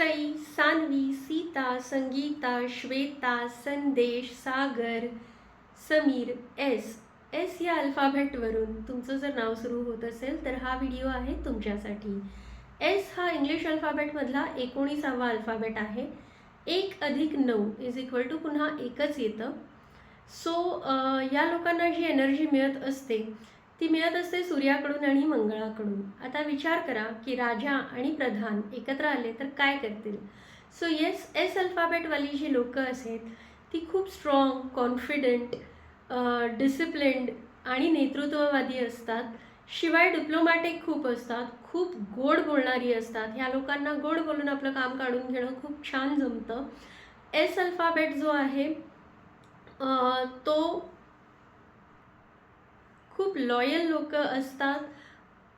सई, सान्वी, सीता, संगीता, श्वेता, संदेश, सागर, Sameer, S. S या अल्फाबेटवरून तुमचं जर नाव सुरू होत असेल तर हा व्हिडिओ आहे तुमच्यासाठी. एस हा इंग्लिश अल्फाबेटमधला 19वा अल्फाबेट आहे. 1+9 पुन्हा एकच येतं. सो या लोकांना जी एनर्जी मिळत असते ती मिळत असते सूर्याकडून आणि मंगळाकडून. आता विचार करा की राजा आणि प्रधान एकत्र आले तर काय करतील. सो येस, एस अल्फाबेटवाली जी लोकं आहेत ती खूप स्ट्रॉंग, कॉन्फिडंट, डिसिप्लिन्ड आणि नेतृत्ववादी असतात. शिवाय डिप्लोमॅटिक खूप असतात, खूप गोड बोलणारी असतात. ह्या लोकांना गोड बोलून आपलं काम काढून घेणं खूप छान जमतं. एस अल्फाबेट जो आहे तो खूप लॉयल लोक असतात.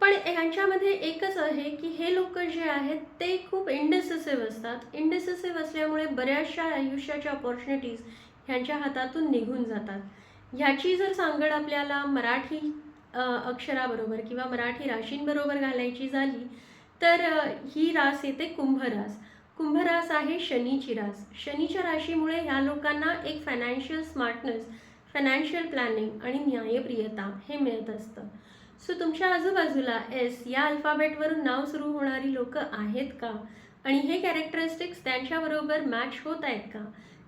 पण ह्यांच्यामध्ये एकच आहे की हे लोक जे आहेत ते खूप इंडिसिसिव्ह असतात. इंडिसिसिव्ह असल्यामुळे बऱ्याचशा आयुष्याच्या अपॉर्च्युनिटीज ह्यांच्या हातातून निघून जातात. ह्याची जर सांगड आपल्याला मराठी अक्षराबरोबर किंवा मराठी राशींबरोबर घालायची झाली तर ही रास येते कुंभरास. कुंभरास आहे शनीची रास. शनीच्या राशीमुळे ह्या लोकांना एक फायनान्शियल स्मार्टनेस, फायनान्शियल प्लॅनिंग आणि न्यायप्रियता हे मिळत असतं. सो तुमच्या आजूबाजूला एस या अल्फाबेटवरून नाव सुरू होणारी लोक आहेत का आणि हे कॅरेक्टरिस्टिक्स त्यांच्याबरोबर मॅच होत आहेत का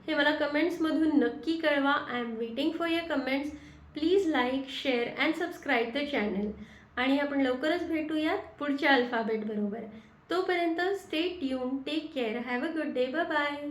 हे मला कमेंट्समधून नक्की कळवा. I am waiting for your comments. Please like, share and subscribe the channel. आणि आपण लवकरच भेटूयात पुढच्या अल्फाबेट बरोबर. तोपर्यंत stay tune, take care, have a good day, bye bye.